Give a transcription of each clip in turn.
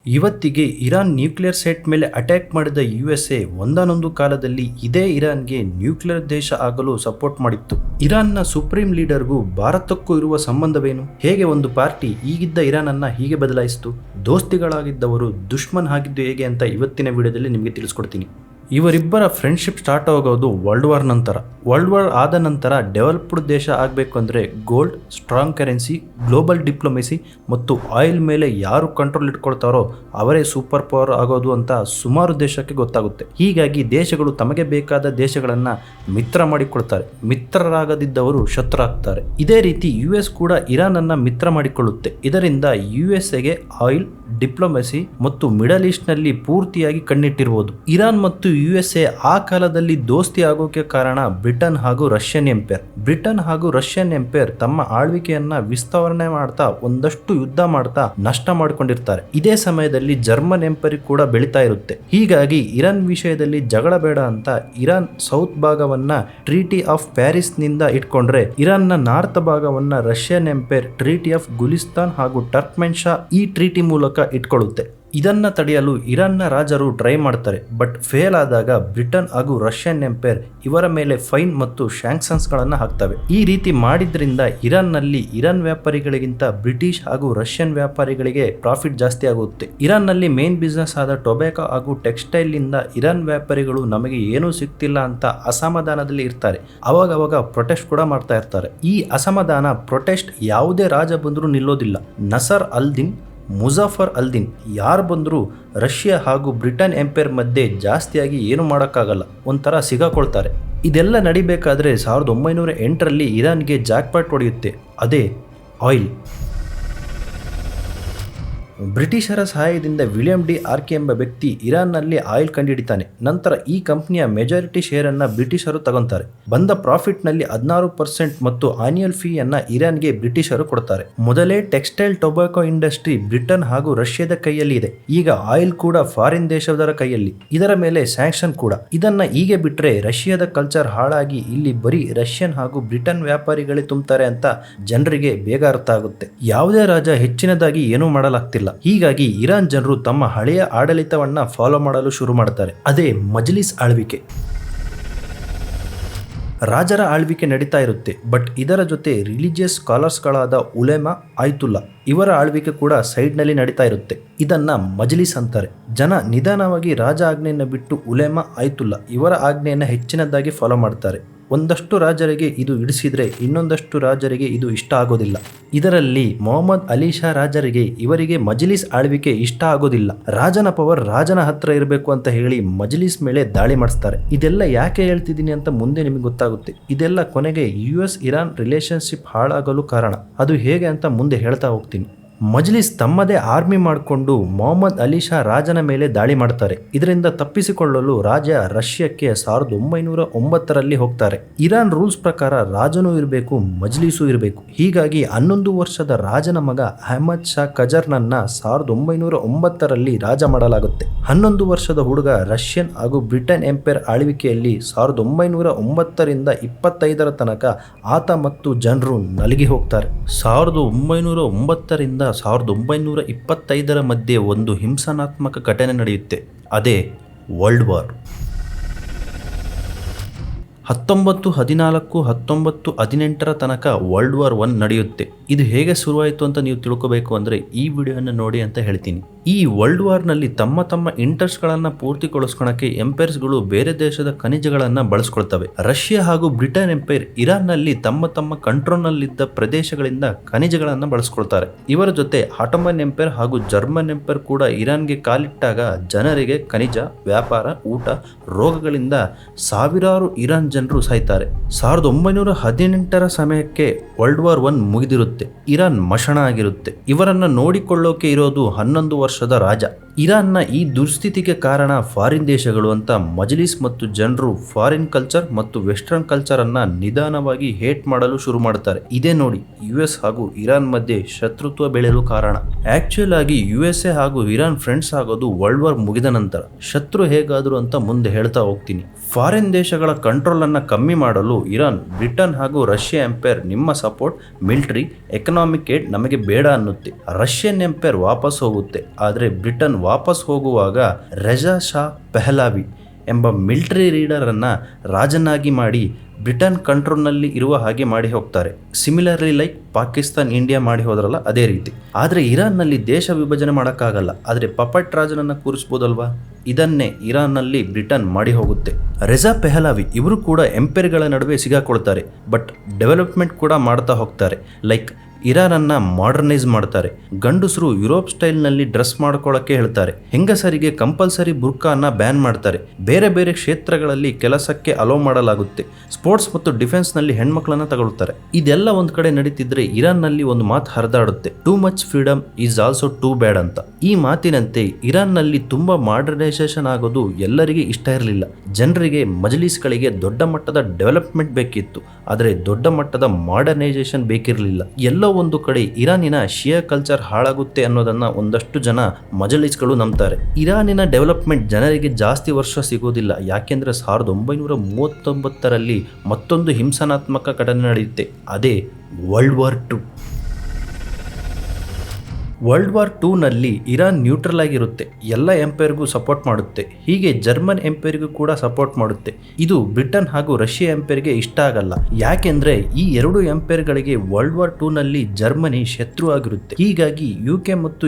ಇವತ್ತಿಗೆ Iran nuclear site ಮೇಲೆ attack ಮಾಡಿದ USA ಒಂದಾನೊಂದು ಕಾಲದಲ್ಲಿ ಇದೇ ಇರಾನ್ಗೆ ನ್ಯೂಕ್ಲಿಯರ್ ದೇಶ ಆಗಲು ಸಪೋರ್ಟ್ ಮಾಡಿತ್ತು. ಇರಾನ್ನ ಸುಪ್ರೀಂ ಲೀಡರ್ಗೂ ಭಾರತಕ್ಕೂ ಇರುವ ಸಂಬಂಧವೇನು? ಹೇಗೆ ಒಂದು ಪಾರ್ಟಿ ಈಗಿದ್ದ ಇರಾನ್ ಅನ್ನ ಹೀಗೆ ಬದಲಾಯಿಸಿತು? ದೋಸ್ತಿಗಳಾಗಿದ್ದವರು ದುಶ್ಮನ್ ಆಗಿದ್ದು ಹೇಗೆ ಅಂತ ಇವತ್ತಿನ ವಿಡಿಯೋದಲ್ಲಿ ನಿಮಗೆ ತಿಳಿಸ್ಕೊಡ್ತೀನಿ. ಇವರಿಬ್ಬರ ಫ್ರೆಂಡ್ಶಿಪ್ ಸ್ಟಾರ್ಟ್ ಆಗೋದು ವರ್ಲ್ಡ್ ವಾರ್ ನಂತರ. ವರ್ಲ್ಡ್ ವಾರ್ ಆದ ನಂತರ ಡೆವಲಪ್ಡ್ ದೇಶ ಆಗಬೇಕು ಅಂದರೆ gold, strong currency, global diplomacy ಮತ್ತು ಆಯಿಲ್ ಮೇಲೆ ಯಾರು ಕಂಟ್ರೋಲ್ ಇಟ್ಕೊಳ್ತಾರೋ ಅವರೇ ಸೂಪರ್ ಪವರ್ ಆಗೋದು ಅಂತ ಸುಮಾರು ದೇಶಕ್ಕೆ ಗೊತ್ತಾಗುತ್ತೆ. ಹೀಗಾಗಿ ದೇಶಗಳು ತಮಗೆ ಬೇಕಾದ ದೇಶಗಳನ್ನು ಮಿತ್ರ ಮಾಡಿಕೊಳ್ತಾರೆ. ಮಿತ್ರರಾಗದಿದ್ದವರು ಶತ್ರುರಾಗ್ತಾರೆ. ಇದೇ ರೀತಿ US ಕೂಡ ಇರಾನ್ ಅನ್ನ ಮಿತ್ರ ಮಾಡಿಕೊಳ್ಳುತ್ತೆ. ಇದರಿಂದ USAಗೆ ಆಯಿಲ್, ಡಿಪ್ಲೊಮೆಸಿ ಮತ್ತು ಮಿಡಲ್ ಈಸ್ಟ್ ನಲ್ಲಿ ಪೂರ್ತಿಯಾಗಿ ಕಣ್ಣಿಟ್ಟಿರುವುದು. ಇರಾನ್ ಮತ್ತು USA ಆ ಕಾಲದಲ್ಲಿ ದೋಸ್ತಿ ಆಗೋಕೆ ಕಾರಣ ಬ್ರಿಟನ್ ಹಾಗೂ ರಷ್ಯನ್ ಎಂಪೈರ್. ಬ್ರಿಟನ್ ಹಾಗೂ ರಷ್ಯನ್ ಎಂಪೈರ್ ತಮ್ಮ ಆಳ್ವಿಕೆಯನ್ನ ವಿಸ್ತರಣೆ ಮಾಡ್ತಾ ಒಂದಷ್ಟು ಯುದ್ಧ ಮಾಡ್ತಾ ನಷ್ಟ ಮಾಡಿಕೊಂಡಿರ್ತಾರೆ. ಇದೇ ಸಮಯದಲ್ಲಿ ಜರ್ಮನ್ ಎಂಪೈರ್ ಕೂಡ ಬೆಳೀತಾ ಇರುತ್ತೆ. ಹೀಗಾಗಿ ಇರಾನ್ ವಿಷಯದಲ್ಲಿ ಜಗಳ ಬೇಡ ಅಂತ ಇರಾನ್ ಸೌತ್ ಭಾಗವನ್ನ ಟ್ರೀಟಿ ಆಫ್ ಪ್ಯಾರಿಸ್ ನಿಂದ ಇಟ್ಕೊಂಡ್ರೆ ಇರಾನ್ನ ನಾರ್ತ್ ಭಾಗವನ್ನ Russian empire treaty of Gulistan ಹಾಗೂ ಟರ್ಕ್ಮೆನ್ ಶಾ ಈ ಟ್ರೀಟಿ ಮೂಲಕ ಇಟ್ಕೊಳ್ಳುತ್ತೆ. ಇದನ್ನ ತಡೆಯಲು ಇರಾನ್ನ ರಾಜರು ಟ್ರೈ ಮಾಡ್ತಾರೆ. ಬಟ್ ಫೇಲ್ ಆದಾಗ ಬ್ರಿಟನ್ ಹಾಗೂ ರಷ್ಯನ್ ಎಂಪೈರ್ ಇವರ ಮೇಲೆ ಫೈನ್ ಮತ್ತು ಸ್ಯಾಂಕ್ಷನ್ಸ್ ಗಳನ್ನ ಹಾಕ್ತವೆ. ಈ ರೀತಿ ಮಾಡಿದ್ರಿಂದ ಇರಾನ್ ನಲ್ಲಿ ಇರಾನ್ ವ್ಯಾಪಾರಿಗಳಿಗಿಂತ ಬ್ರಿಟಿಷ್ ಹಾಗೂ ರಷ್ಯನ್ ವ್ಯಾಪಾರಿಗಳಿಗೆ ಪ್ರಾಫಿಟ್ ಜಾಸ್ತಿ ಆಗುತ್ತೆ. ಇರಾನ್ ನಲ್ಲಿ ಮೇನ್ ಬಿಸ್ನೆಸ್ ಆದ ಟೊಬ್ಯಾಕೋ ಹಾಗೂ ಟೆಕ್ಸ್ಟೈಲ್ ನಿಂದ ಇರಾನ್ ವ್ಯಾಪಾರಿಗಳು ನಮಗೆ ಏನೂ ಸಿಗ್ತಿಲ್ಲ ಅಂತ ಅಸಮಾಧಾನದಲ್ಲಿ ಇರ್ತಾರೆ. ಅವಾಗವಾಗ ಪ್ರೊಟೆಸ್ಟ್ ಕೂಡ ಮಾಡ್ತಾ ಇರ್ತಾರೆ. ಈ ಅಸಮಾಧಾನ ಪ್ರೊಟೆಸ್ಟ್ ಯಾವುದೇ ರಾಜ ಬಂದರೂ ನಿಲ್ಲೋದಿಲ್ಲ. ನಸರ್ ಅಲ್-ದಿನ್, ಮುಜಾಫರ್ ಅಲ್-ದಿನ್ ಯಾರು ಬಂದರೂ ರಷ್ಯಾ ಹಾಗೂ ಬ್ರಿಟನ್ ಎಂಪೈರ್ ಮಧ್ಯೆ ಜಾಸ್ತಿಯಾಗಿ ಏನು ಮಾಡೋಕ್ಕಾಗಲ್ಲ, ಒಂಥರ ಸಿಗಾಕೊಳ್ತಾರೆ. ಇದೆಲ್ಲ ನಡಿಬೇಕಾದ್ರೆ 1908ರಲ್ಲಿ ಇರಾನ್ಗೆ ಜಾಕ್ಪಾಟ್ ಹೊಡೆಯುತ್ತೆ. ಅದೇ ಆಯಿಲ್. ಬ್ರಿಟಿಷರ ಸಹಾಯದಿಂದ ವಿಲಿಯಂ ಡಿ ಆರ್ಕಿ ಎಂಬ ವ್ಯಕ್ತಿ ಇರಾನ್ನಲ್ಲಿ ಆಯಿಲ್ ಕಂಡುಹಿಡಿತಾನೆ. ನಂತರ ಈ ಕಂಪನಿಯ ಮೆಜಾರಿಟಿ ಶೇರ್ ಅನ್ನ ಬ್ರಿಟಿಷರು ತಗೊಂತಾರೆ. ಬಂದ ಪ್ರಾಫಿಟ್ ನಲ್ಲಿ 16% ಮತ್ತು ಆನ್ಯುಯಲ್ ಫೀ ಅನ್ನ ಇರಾನ್ಗೆ ಬ್ರಿಟಿಷರು ಕೊಡ್ತಾರೆ. ಮೊದಲೇ ಟೆಕ್ಸ್ಟೈಲ್ ಟೊಬ್ಯಾಕೋ ಇಂಡಸ್ಟ್ರಿ ಬ್ರಿಟನ್ ಹಾಗೂ ರಷ್ಯಾದ ಕೈಯಲ್ಲಿ ಇದೆ. ಈಗ ಆಯಿಲ್ ಕೂಡ ಫಾರಿನ್ ದೇಶದವರ ಕೈಯಲ್ಲಿ. ಇದರ ಮೇಲೆ ಸ್ಯಾಂಕ್ಷನ್ ಕೂಡ. ಇದನ್ನ ಹೀಗೆ ಬಿಟ್ರೆ ರಷ್ಯಾದ ಕಲ್ಚರ್ ಹಾಳಾಗಿ ಇಲ್ಲಿ ಬರೀ ರಷ್ಯನ್ ಹಾಗೂ ಬ್ರಿಟನ್ ವ್ಯಾಪಾರಿಗಳೇ ತುಂಬುತ್ತಾರೆ ಅಂತ ಜನರಿಗೆ ಬೇಗ ಅರ್ಥ ಆಗುತ್ತೆ. ಯಾವುದೇ ರಾಜ ಹೆಚ್ಚಿನದಾಗಿ ಏನೂ ಮಾಡಲಾಗ್ತಿಲ್ಲ. ಹೀಗಾಗಿ ಇರಾನ್ ಜನರು ತಮ್ಮ ಹಳೆಯ ಆಡಳಿತವನ್ನ ಫಾಲೋ ಮಾಡಲು ಶುರು ಮಾಡ್ತಾರೆ. ಅದೇ ಮಜ್ಲಿಸ್ ಆಳ್ವಿಕೆ. ರಾಜರ ಆಳ್ವಿಕೆ ನಡೀತಾ ಇರುತ್ತೆ. ಬಟ್ ಇದರ ಜೊತೆ ರಿಲಿಜಿಯಸ್ ಸ್ಕಾಲರ್ಸ್ಗಳಾದ ಉಲೇಮಾ, ಆಯ್ತುಲ್ಲಾ ಇವರ ಆಳ್ವಿಕೆ ಕೂಡ ಸೈಡ್ ನಲ್ಲಿ ನಡೀತಾ ಇರುತ್ತೆ. ಇದನ್ನ ಮಜ್ಲಿಸ್ ಅಂತಾರೆ. ಜನ ನಿಧಾನವಾಗಿ ರಾಜ ಆಜ್ಞೆಯನ್ನು ಬಿಟ್ಟು ಉಲೇಮಾ, ಆಯ್ತುಲ್ಲಾ ಇವರ ಆಜ್ಞೆಯನ್ನು ಹೆಚ್ಚಿನದಾಗಿ ಫಾಲೋ ಮಾಡ್ತಾರೆ. ಒಂದಷ್ಟು ರಾಜರಿಗೆ ಇದು ಇಡಿಸಿದ್ರೆ ಇನ್ನೊಂದಷ್ಟು ರಾಜರಿಗೆ ಇದು ಇಷ್ಟ ಆಗೋದಿಲ್ಲ. ಇದರಲ್ಲಿ ಮೊಹಮ್ಮದ್ ಅಲಿ ಶಾ ರಾಜರಿಗೆ ಇವರಿಗೆ ಮಜ್ಲಿಸ್ ಆಳ್ವಿಕೆ ಇಷ್ಟ ಆಗೋದಿಲ್ಲ. ರಾಜನ ಪವರ್ ರಾಜನ ಹತ್ರ ಇರಬೇಕು ಅಂತ ಹೇಳಿ ಮಜ್ಲಿಸ್ ಮೇಲೆ ದಾಳಿ ಮಾಡಿಸ್ತಾರೆ. ಇದೆಲ್ಲ ಯಾಕೆ ಹೇಳ್ತಿದ್ದೀನಿ ಅಂತ ಮುಂದೆ ನಿಮಗೆ ಗೊತ್ತಾಗುತ್ತೆ. ಇದೆಲ್ಲ ಕೊನೆಗೆ US ಇರಾನ್ ರಿಲೇಶನ್ಶಿಪ್ ಹಾಳಾಗಲು ಕಾರಣ. ಅದು ಹೇಗೆ ಅಂತ ಮುಂದೆ ಹೇಳ್ತಾ ಹೋಗ್ತೀನಿ. ಮಜ್ಲಿಸ್ ತಮ್ಮದೇ ಆರ್ಮಿ ಮಾಡಿಕೊಂಡು ಮೊಹಮ್ಮದ್ ಅಲಿ ಶಾ ರಾಜನ ಮೇಲೆ ದಾಳಿ ಮಾಡ್ತಾರೆ. ಇದರಿಂದ ತಪ್ಪಿಸಿಕೊಳ್ಳಲು ರಾಜ ರಷ್ಯಾಕ್ಕೆ 1909ರಲ್ಲಿ ಹೋಗ್ತಾರೆ. ಇರಾನ್ ರೂಲ್ಸ್ ಪ್ರಕಾರ ರಾಜನೂ ಇರಬೇಕು, ಮಜ್ಲಿಸೂ ಇರಬೇಕು. ಹೀಗಾಗಿ 11 ವರ್ಷದ ರಾಜನ ಮಗ ಅಹಮದ್ ಶಾ ಖಜರ್ನನ್ನ 1909ರಲ್ಲಿ ರಾಜ ಮಾಡಲಾಗುತ್ತೆ. 11 ವರ್ಷದ ಹುಡುಗ ರಷ್ಯನ್ ಹಾಗೂ ಬ್ರಿಟನ್ ಎಂಪೈರ್ ಆಳ್ವಿಕೆಯಲ್ಲಿ 1909ರಿಂದ 25ರ ತನಕ ಆತ ಮತ್ತು ಜನರು ನಲಗಿ ಹೋಗ್ತಾರೆ. 1909ರಿಂದ 1925ರ ಮಧ್ಯೆ ಒಂದು ಹಿಂಸಾತ್ಮಕ ಘಟನೆ ನಡೆಯುತ್ತೆ. ಅದೇ ವರ್ಲ್ಡ್ ವಾರ್. 1914 1918ರ ತನಕ ವರ್ಲ್ಡ್ ವಾರ್ 1 ನಡೆಯುತ್ತೆ. ಇದು ಹೇಗೆ ಶುರುವಾಯಿತು ಅಂತ ನೀವು ತಿಳ್ಕೋಬೇಕು ಅಂದರೆ ಈ ವಿಡಿಯೋನ ನೋಡಿ ಅಂತ ಹೇಳ್ತೀನಿ. ಈ ವರ್ಲ್ಡ್ ವಾರ್ನಲ್ಲಿ ತಮ್ಮ ಇಂಟ್ರೆಸ್ಟ್ಗಳನ್ನು ಪೂರ್ತಿಗೊಳಿಸ್ಕೊಳಕ್ಕೆ ಎಂಪೈರ್ಸ್ಗಳು ಬೇರೆ ದೇಶದ ಖನಿಜಗಳನ್ನು ಬಳಸ್ಕೊಳ್ತವೆ. ರಷ್ಯಾ ಹಾಗೂ ಬ್ರಿಟನ್ ಎಂಪೈರ್ ಇರಾನ್ನಲ್ಲಿ ತಮ್ಮ ಕಂಟ್ರೋಲ್ನಲ್ಲಿದ್ದ ಪ್ರದೇಶಗಳಿಂದ ಖನಿಜಗಳನ್ನು ಬಳಸ್ಕೊಳ್ತಾರೆ. ಇವರ ಜೊತೆ ಆಟೋಮನ್ ಎಂಪೈರ್ ಹಾಗೂ ಜರ್ಮನ್ ಎಂಪೈರ್ ಕೂಡ ಇರಾನ್ಗೆ ಕಾಲಿಟ್ಟಾಗ ಜನರಿಗೆ ಖನಿಜ, ವ್ಯಾಪಾರ, ಊಟ, ರೋಗಗಳಿಂದ ಸಾವಿರಾರು ಇರಾನ್ ಜನರು ಸಾಯ್ತಾರೆ. 1918ರ ಸಮಯಕ್ಕೆ ವರ್ಲ್ಡ್ ವಾರ್ 1 ಮುಗಿದಿರುತ್ತೆ. ಇರಾನ್ ಮಶಣ ಆಗಿರುತ್ತೆ. ಇವರನ್ನ ನೋಡಿಕೊಳ್ಳೋಕೆ ಇರೋದು 11 ವರ್ಷದ ರಾಜ. ಇರಾನ್ನ ಈ ದುಸ್ಥಿತಿಗೆ ಕಾರಣ ಫಾರಿನ್ ದೇಶಗಳು ಅಂತ ಮಜ್ಲಿಸ್ ಮತ್ತು ಜನರು ಫಾರಿನ್ ಕಲ್ಚರ್ ಮತ್ತು ವೆಸ್ಟರ್ನ್ ಕಲ್ಚರ್ ಅನ್ನ ನಿಧಾನವಾಗಿ ಹೇಟ್ ಮಾಡಲು ಶುರು ಮಾಡ್ತಾರೆ. ಇದೇ ನೋಡಿ US ಹಾಗೂ ಇರಾನ್ ಮಧ್ಯೆ ಶತ್ರುತ್ವ ಬೆಳೆಯಲು ಕಾರಣ. ಆಕ್ಚುಯಲ್ ಆಗಿ USA ಹಾಗೂ ಇರಾನ್ ಫ್ರೆಂಡ್ಸ್ ಆಗೋದು ವರ್ಲ್ಡ್ ವಾರ್ ಮುಗಿದ ನಂತರ. ಶತ್ರು ಹೇಗಾದ್ರು ಅಂತ ಮುಂದೆ ಹೇಳ್ತಾ ಹೋಗ್ತೀನಿ. ಫಾರಿನ್ ದೇಶಗಳ ಕಂಟ್ರೋಲ್ ಅನ್ನ ಕಮ್ಮಿ ಮಾಡಲು ಇರಾನ್, ಬ್ರಿಟನ್ ಹಾಗೂ ರಷ್ಯಾ ಎಂಪೈರ್ ನಿಮ್ಮ ಸಪೋರ್ಟ್, ಮಿಲಿಟರಿ, ಎಕನಾಮಿಕ್ ಏಡ್ ನಮಗೆ ಬೇಡ ಅನ್ನುತ್ತೆ. ರಷ್ಯನ್ ಎಂಪೈರ್ ವಾಪಸ್ ಹೋಗುತ್ತೆ. ಆದರೆ ಬ್ರಿಟನ್ ವಾಪಸ್ ಹೋಗುವಾಗ ರೆಜಾ ಶಾ ಪೆಹಲಾವಿ ಎಂಬ ಮಿಲಿಟರಿ ಲೀಡರನ್ನು ರಾಜನಾಗಿ ಮಾಡಿ ಬ್ರಿಟನ್ ಕಂಟ್ರೋಲ್ನಲ್ಲಿ ಇರುವ ಹಾಗೆ ಮಾಡಿ ಹೋಗ್ತಾರೆ. ಸಿಮಿಲರ್ಲಿ ಲೈಕ್ ಪಾಕಿಸ್ತಾನ್ ಇಂಡಿಯಾ ಮಾಡಿ ಹೋದ್ರಲ್ಲ ಅದೇ ರೀತಿ. ಆದರೆ ಇರಾನ್ನಲ್ಲಿ ದೇಶ ವಿಭಜನೆ ಮಾಡೋಕ್ಕಾಗಲ್ಲ, ಆದರೆ ಪಪಟ್ ರಾಜನನ್ನು ಕೂರಿಸ್ಬೋದಲ್ವಾ? ಇದನ್ನೇ ಇರಾನ್ನಲ್ಲಿ ಬ್ರಿಟನ್ ಮಾಡಿ ಹೋಗುತ್ತೆ. ರೆಜಾ ಪೆಹಲಾವಿ ಇವರು ಕೂಡ ಎಂಪೈರ್ಗಳ ನಡುವೆ ಸಿಗಾಕೊಳ್ತಾರೆ, ಬಟ್ ಡೆವಲಪ್ಮೆಂಟ್ ಕೂಡ ಮಾಡ್ತಾ ಹೋಗ್ತಾರೆ. ಲೈಕ್ ಇರಾನನ್ನು ಮಾಡರ್ನೈಸ್ ಮಾಡ್ತಾರೆ. ಗಂಡಸರು ಯುರೋಪ್ ಸ್ಟೈಲ್ನಲ್ಲಿ ಡ್ರೆಸ್ ಮಾಡ್ಕೊಳ್ಳೋಕ್ಕೆ ಹೇಳ್ತಾರೆ. ಹೆಂಗಸರಿಗೆ ಕಂಪಲ್ಸರಿ ಬುರ್ಕಾನ ಬ್ಯಾನ್ ಮಾಡ್ತಾರೆ. ಬೇರೆ ಬೇರೆ ಕ್ಷೇತ್ರಗಳಲ್ಲಿ ಕೆಲಸಕ್ಕೆ ಅಲೋ ಮಾಡಲಾಗುತ್ತೆ. ಸ್ಪೋರ್ಟ್ಸ್ ಮತ್ತು ಡಿಫೆನ್ಸ್ನಲ್ಲಿ ಹೆಣ್ಮಕ್ಳನ್ನ ತಗೊಳ್ತಾರೆ. ಇದೆಲ್ಲ ಒಂದು ಕಡೆ ನಡೀತಿದ್ರೆ ಇರಾನ್ನಲ್ಲಿ ಒಂದು ಮಾತು ಹರಿದಾಡುತ್ತೆ, too much freedom is also too bad ಅಂತ. ಈ ಮಾತಿನಂತೆ ಇರಾನ್ನಲ್ಲಿ ತುಂಬಾ ಮಾಡರ್ನೈಸೇಷನ್ ಆಗೋದು ಎಲ್ಲರಿಗೆ ಇಷ್ಟ ಇರಲಿಲ್ಲ. ಜನರಿಗೆ ಮಜ್ಲಿಸ್ಗಳಿಗೆ ದೊಡ್ಡ ಮಟ್ಟದ ಡೆವಲಪ್ಮೆಂಟ್ ಬೇಕಿತ್ತು, ಆದರೆ ದೊಡ್ಡ ಮಟ್ಟದ ಮಾಡರ್ನೈಸೇಷನ್ ಬೇಕಿರಲಿಲ್ಲ. ಎಲ್ಲೋ ಒಂದು ಕಡೆ ಇರಾನಿನ ಶಿಯಾ ಕಲ್ಚರ್ ಹಾಳಾಗುತ್ತೆ ಅನ್ನೋದನ್ನ ಒಂದಷ್ಟು ಜನ ಮಜಲಿಸ್ಗಳು ನಂಬ್ತಾರೆ. ಇರಾನಿನ ಡೆವಲಪ್ಮೆಂಟ್ ಜನರಿಗೆ ಜಾಸ್ತಿ ವರ್ಷ ಸಿಗೋದಿಲ್ಲ, ಯಾಕೆಂದ್ರೆ 1939ರಲ್ಲಿ ಮತ್ತೊಂದು ಹಿಂಸಾತ್ಮಕ ಘಟನೆ ನಡೆಯುತ್ತೆ, ಅದೇ world war II. World war II Iran neutral ಆಗಿರುತ್ತೆ, ಎಲ್ಲ ಎಂಪೈರ್ಗೂ ಸಪೋರ್ಟ್ ಮಾಡುತ್ತೆ. ಹೀಗೆ ಜರ್ಮನ್ ಎಂಪೈರ್ಗೂ ಕೂಡ ಸಪೋರ್ಟ್ ಮಾಡುತ್ತೆ. ಇದು ಬ್ರಿಟನ್ ಹಾಗೂ ರಷ್ಯಾ ಎಂಪೈರ್ಗೆ ಇಷ್ಟ ಆಗಲ್ಲ, ಯಾಕೆಂದ್ರೆ ಈ ಎರಡು ಎಂಪೈರ್ಗಳಿಗೆ ವರ್ಲ್ಡ್ ವಾರ್ II ಜರ್ಮನಿ ಶತ್ರು ಆಗಿರುತ್ತೆ. ಹೀಗಾಗಿ UK ಮತ್ತು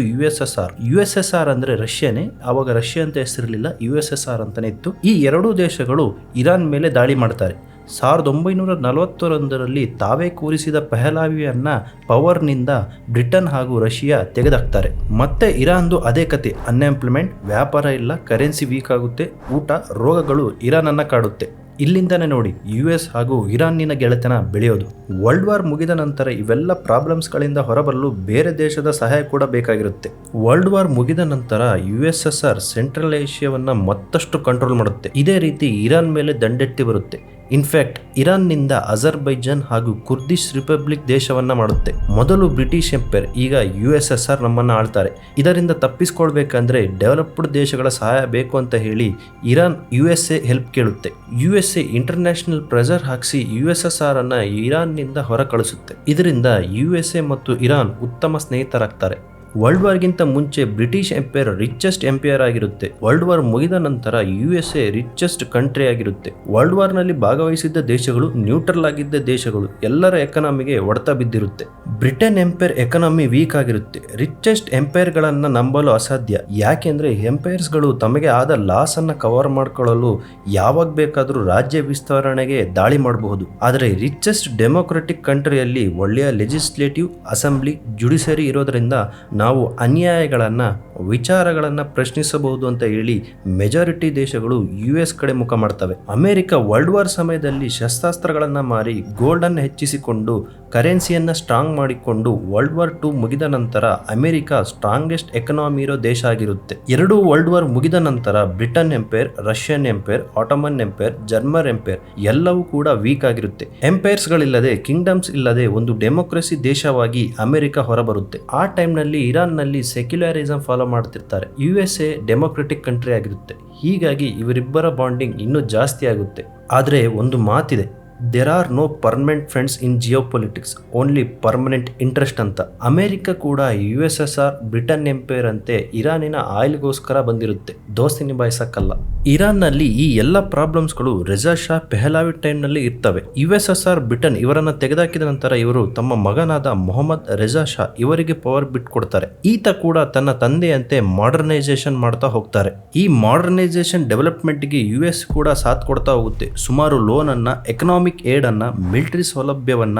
USSR ಅಂದ್ರೆ ರಷ್ಯಾನೇ, ಅವಾಗ ರಷ್ಯಾ ಅಂತ ಹೆಸರಿರಲಿಲ್ಲ, USSR ಅಂತಾನೆ ಇತ್ತು. ಈ ಎರಡೂ ದೇಶಗಳು ಇರಾನ್ ಮೇಲೆ ದಾಳಿ ಮಾಡ್ತಾರೆ. 1941ರಲ್ಲಿ ತಾವೇ ಕೂರಿಸಿದ ಪೆಹಲಾವಿಯನ್ನ ಪವರ್ನಿಂದ ಬ್ರಿಟನ್ ಹಾಗೂ ರಷ್ಯಾ ತೆಗೆದಾಕ್ತಾರೆ. ಮತ್ತೆ ಇರಾನ್ದು ಅದೇ ಕತೆ, ಅನ್ಎಂಪ್ಲಾಯ್ಮೆಂಟ್, ವ್ಯಾಪಾರ ಇಲ್ಲ, ಕರೆನ್ಸಿ ವೀಕ್ ಆಗುತ್ತೆ, ಊಟ, ರೋಗಗಳು ಇರಾನನ್ನ ಕಾಡುತ್ತೆ. ಇಲ್ಲಿಂದನೇ ನೋಡಿ US ಹಾಗೂ ಇರಾನಿನ ಗೆಳೆತನ ಬೆಳೆಯೋದು. ವರ್ಲ್ಡ್ ವಾರ್ ಮುಗಿದ ನಂತರ ಇವೆಲ್ಲ ಪ್ರಾಬ್ಲಮ್ಸ್ಗಳಿಂದ ಹೊರಬರಲು ಬೇರೆ ದೇಶದ ಸಹಾಯ ಕೂಡ ಬೇಕಾಗಿರುತ್ತೆ. ವರ್ಲ್ಡ್ ವಾರ್ ಮುಗಿದ ನಂತರ USSR ಸೆಂಟ್ರಲ್ ಏಷ್ಯಾವನ್ನ ಮತ್ತಷ್ಟು ಕಂಟ್ರೋಲ್ ಮಾಡುತ್ತೆ. ಇದೇ ರೀತಿ ಇರಾನ್ ಮೇಲೆ ದಂಡೆತ್ತಿ ಬರುತ್ತೆ. ಇನ್ಫ್ಯಾಕ್ಟ್ ಇರಾನ್ನಿಂದ ಅಜರ್ಬೈಜಾನ್ ಹಾಗೂ ಕುರ್ದಿಶ್ ರಿಪಬ್ಲಿಕ್ ದೇಶವನ್ನ ಮಾಡುತ್ತೆ. ಮೊದಲು ಬ್ರಿಟಿಷ್ ಎಂಪೈರ್, ಈಗ USSR ನಮ್ಮನ್ನ ಆಳ್ತಾರೆ. ಇದರಿಂದ ತಪ್ಪಿಸ್ಕೊಳ್ಬೇಕಂದ್ರೆ ಡೆವಲಪ್ಡ್ ದೇಶಗಳ ಸಹಾಯ ಬೇಕು ಅಂತ ಹೇಳಿ ಇರಾನ್ USA ಹೆಲ್ಪ್ ಕೇಳುತ್ತೆ. USA ಇಂಟರ್ನ್ಯಾಷನಲ್ ಪ್ರೆಷರ್ ಹಾಕಿಸಿ USSR ಅನ್ನ ಇರಾನ್ನಿಂದ ಹೊರ ಕಳಿಸುತ್ತೆ. ಇದರಿಂದ USA ಮತ್ತು ಇರಾನ್ ಉತ್ತಮ ಸ್ನೇಹಿತರಾಗ್ತಾರೆ. ವರ್ಲ್ಡ್ ವಾರ್ಗಿಂತ ಮುಂಚೆ ಬ್ರಿಟಿಷ್ ಎಂಪೈರ್ ರಿಚೆಸ್ಟ್ ಎಂಪೈರ್ ಆಗಿರುತ್ತೆ. ವರ್ಲ್ಡ್ ವಾರ್ ಮುಗಿದ ನಂತರ USA ರಿಚೆಸ್ಟ್ ಕಂಟ್ರಿ ಆಗಿರುತ್ತೆ. ವರ್ಲ್ಡ್ ವಾರ್ನಲ್ಲಿ ಭಾಗವಹಿಸಿದ್ದ ದೇಶಗಳು, ನ್ಯೂಟ್ರಲ್ ಆಗಿದ್ದ ದೇಶಗಳು, ಎಲ್ಲರ ಎಕನಾಮಿಗೆ ಹೊಡೆತ ಬಿದ್ದಿರುತ್ತೆ. ಬ್ರಿಟನ್ ಎಂಪೈರ್ ಎಕನಾಮಿ ವೀಕ್ ಆಗಿರುತ್ತೆ. ರಿಚೆಸ್ಟ್ ಎಂಪೈರ್ಗಳನ್ನು ನಂಬಲು ಅಸಾಧ್ಯ, ಯಾಕೆಂದ್ರೆ ಎಂಪೈರ್ಸ್ಗಳು ತಮಗೆ ಆದ ಲಾಸ್ ಅನ್ನ ಕವರ್ ಮಾಡಿಕೊಳ್ಳಲು ಯಾವಾಗ ಬೇಕಾದರೂ ರಾಜ್ಯ ವಿಸ್ತರಣೆಗೆ ದಾಳಿ ಮಾಡಬಹುದು. ಆದರೆ ರಿಚೆಸ್ಟ್ ಡೆಮೊಕ್ರೆಟಿಕ್ ಕಂಟ್ರಿಯಲ್ಲಿ ಒಳ್ಳೆಯ ಲೆಜಿಸ್ಲೇಟಿವ್, ಅಸೆಂಬ್ಲಿ, ಜುಡಿಷರಿ ಇರೋದ್ರಿಂದ ನಾವು ಅನ್ಯಾಯಗಳನ್ನು, ವಿಚಾರಗಳನ್ನು ಪ್ರಶ್ನಿಸಬಹುದು ಅಂತ ಹೇಳಿ ಮೆಜಾರಿಟಿ ದೇಶಗಳು US ಕಡೆ ಮುಖ ಮಾಡ್ತವೆ. ಅಮೆರಿಕ ವರ್ಲ್ಡ್ ವಾರ್ ಸಮಯದಲ್ಲಿ ಶಸ್ತ್ರಾಸ್ತ್ರಗಳನ್ನು ಮಾರಿ ಗೋಲ್ಡನ್ನು ಹೆಚ್ಚಿಸಿಕೊಂಡು ಕರೆನ್ಸಿಯನ್ನು ಸ್ಟ್ರಾಂಗ್ ಮಾಡಿಕೊಂಡು ವರ್ಲ್ಡ್ ವಾರ್ II ಮುಗಿದ ನಂತರ ಅಮೆರಿಕ ಸ್ಟ್ರಾಂಗೆಸ್ಟ್ ಎಕನಾಮಿ ಇರೋ ದೇಶ ಆಗಿರುತ್ತೆ. ಎರಡೂ ವರ್ಲ್ಡ್ ವಾರ್ ಮುಗಿದ ನಂತರ Britain empire, Russian empire, Ottoman empire, German empire ಎಲ್ಲವೂ ಕೂಡ ವೀಕ್ ಆಗಿರುತ್ತೆ. ಎಂಪೈರ್ಸ್ಗಳಿಲ್ಲದೆ, ಕಿಂಗ್ಡಮ್ಸ್ ಇಲ್ಲದೆ ಒಂದು ಡೆಮೋಕ್ರಸಿ ದೇಶವಾಗಿ ಅಮೆರಿಕ ಹೊರಬರುತ್ತೆ. ಆ ಟೈಮ್ನಲ್ಲಿ ಇರಾನ್ನಲ್ಲಿ ಸೆಕ್ಯುಲರಿಸಂ ಫಾಲೋ ಮಾಡ್ತಿರ್ತಾರೆ. USA ಡೆಮೊಕ್ರೆಟಿಕ್ ಕಂಟ್ರಿ ಆಗಿರುತ್ತೆ. ಹೀಗಾಗಿ ಇವರಿಬ್ಬರ ಬಾಂಡಿಂಗ್ ಇನ್ನೂ ಜಾಸ್ತಿ ಆಗುತ್ತೆ. ಆದರೆ ಒಂದು ಮಾತಿದೆ, there are no permanent friends in geopolitics, only permanent interest ಅಂತ. ಅಮೆರಿಕ ಕೂಡ USSR, ಬ್ರಿಟನ್ ಎಂಪೈರ್ ಅಂತೆ ಇರಾನಿನ ಆಯಿಲ್ಗೋಸ್ಕರ ಬಂದಿರುತ್ತೆ, ದೋಸ್ತಿ ನಿಭಾಯಿಸಕ್ಕಲ್ಲ. ಇರಾನ್ನಲ್ಲಿ ಈ ಎಲ್ಲ ಪ್ರಾಬ್ಲಮ್ಸ್ಗಳು ರೆಜಾ ಶಾ ಪೆಹಲಾವಿ ಟೈಮ್ನಲ್ಲಿ ಇರ್ತವೆ. USSR, ಬ್ರಿಟನ್ ಇವರನ್ನ ತೆಗೆದಾಕಿದ ನಂತರ ಇವರು ತಮ್ಮ ಮಗನಾದ ಮೊಹಮ್ಮದ್ ರೆಜಾ ಶಾ ಇವರಿಗೆ ಪವರ್ ಬಿಟ್ಕೊಡ್ತಾರೆ. ಈತ ಕೂಡ ತನ್ನ ತಂದೆಯಂತೆ ಮಾಡರ್ನೈಸೇಷನ್ ಮಾಡ್ತಾ ಹೋಗ್ತಾರೆ. ಈ ಮಾಡರ್ನೈಸೇಷನ್ ಡೆವಲಪ್ಮೆಂಟ್ಗೆ US ಕೂಡ ಸಾಥ್ ಕೊಡ್ತಾ ಹೋಗುತ್ತೆ. ಸುಮಾರು ಲೋನ್ ಅನ್ನ, ಎಕನಾಮಿಕ್ ಏಡ್ ಅನ್ನ, ಮಿಲಿಟರಿ ಸೌಲಭ್ಯವನ್ನ,